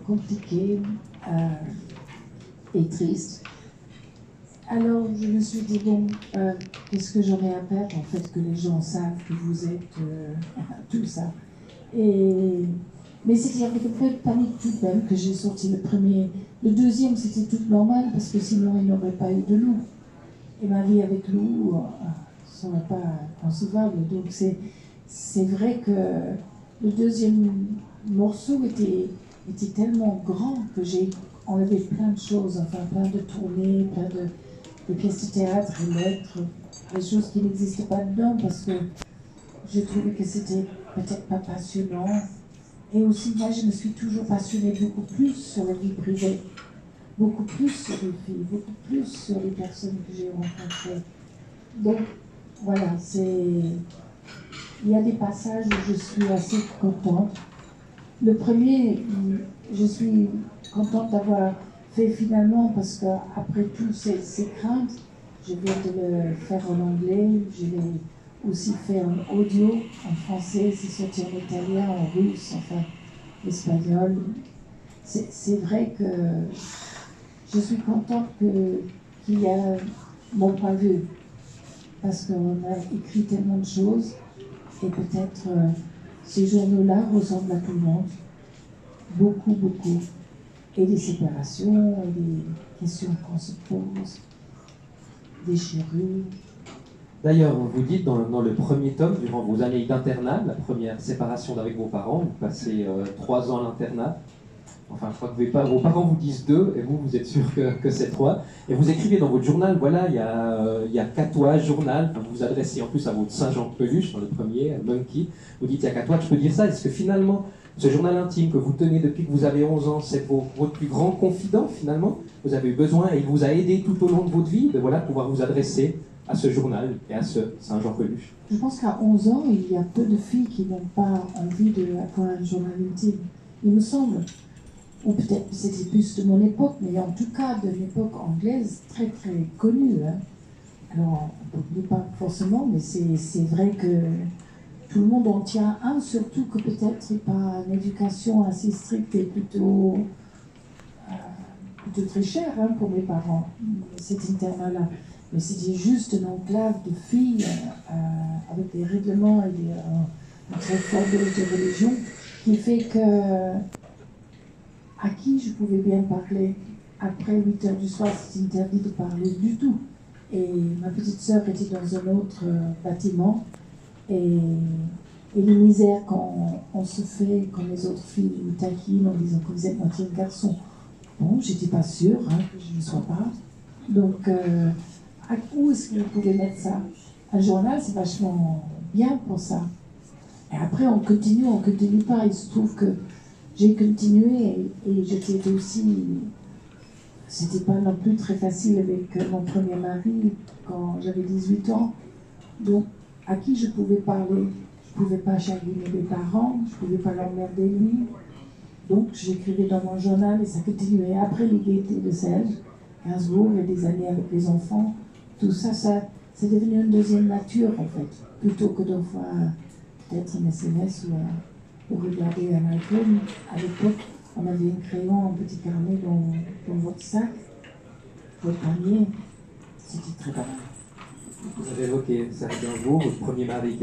compliqué et triste. Alors je me suis dit, bon, qu'est-ce que j'en ai à perdre en fait, que les gens savent que vous êtes tout ça. Mais c'était avec un peu de panique tout de même que j'ai sorti le premier. Le deuxième, c'était tout normal parce que sinon il n'aurait pas eu de loup. Et ma vie avec loup, ça n'est pas concevable. Donc c'est vrai que le deuxième morceau était tellement grand que j'ai enlevé plein de choses, enfin plein de tournées, plein de pièces de théâtre, de lettres, des choses qui n'existaient pas dedans parce que je trouvais que c'était peut-être pas passionnant. Et aussi, moi, je me suis toujours passionnée beaucoup plus sur la vie privée, beaucoup plus sur les filles, beaucoup plus sur les personnes que j'ai rencontrées. Donc, voilà, il y a des passages où je suis assez contente. Le premier, je suis contente d'avoir fait finalement parce qu'après toutes ces craintes, je viens de le faire en anglais, je l'ai aussi fait en audio, en français, c'est sorti en italien, en russe, enfin, espagnol. C'est vrai que je suis contente qu'il y a mon point de vue, parce qu'on a écrit tellement de choses, et peut-être ces journaux-là ressemblent à tout le monde, beaucoup, beaucoup. Et des séparations, et des questions qu'on se pose, des chérus. D'ailleurs, vous dites dans le premier tome, durant vos années d'internat, la première séparation d'avec vos parents, vous passez 3 ans à l'internat. Enfin, je crois que vos parents vous disent 2, et vous êtes sûr que c'est 3. Et vous écrivez dans votre journal, voilà, il y a Catois journal, enfin, vous vous adressez en plus à votre Saint-Jean Peluche, dans le premier, Monkey. Vous dites, il y a Catois, je peux dire ça. Est-ce que finalement, ce journal intime que vous tenez depuis que vous avez 11 ans, c'est votre plus grand confident, finalement? Vous avez eu besoin, et il vous a aidé tout au long de votre vie, de voilà, pouvoir vous adresser à ce journal et à ce Saint-Jean Peluche. Je pense qu'à 11 ans, il y a peu de filles qui n'ont pas envie d'avoir un journal intime. Il me semble. Ou peut-être que c'était plus de mon époque, mais en tout cas de l'époque anglaise, très très connue. Hein. Alors, on ne pas forcément, mais c'est vrai que tout le monde en tient un, surtout que peut-être pas une éducation assez stricte et plutôt très chère hein, pour mes parents, cet internat-là. Mais c'était juste une enclave de filles avec des règlements et un très fort de religion qui fait que à qui je pouvais bien parler. Après 8 heures du soir, c'était interdit de parler du tout. Et ma petite sœur était dans un autre bâtiment. Et les misères qu'on se fait, quand les autres filles nous taquinent en disant que vous êtes moitié garçon. Bon, j'étais pas sûre hein, que je ne sois pas. Donc, où est-ce que vous pouvez mettre ça? Un journal, c'est vachement bien pour ça. Et après, on continue pas. Il se trouve que j'ai continué et j'étais aussi. C'était pas non plus très facile avec mon premier mari quand j'avais 18 ans. Donc, à qui je pouvais parler? Je pouvais pas chagriner mes parents, je pouvais pas l'emmerder lui. Donc, j'écrivais dans mon journal et ça continuait. Après les gaietés de Selge, Gainsbourg et des années avec les enfants, tout ça, c'est devenu une deuxième nature en fait. Plutôt que d'envoyer peut-être un SMS ou regarder un iPhone. À l'époque, on avait un crayon, un petit carnet dans votre sac, votre panier. C'était très pas mal. Vous avez évoqué Serge Gainsbourg, votre premier mari.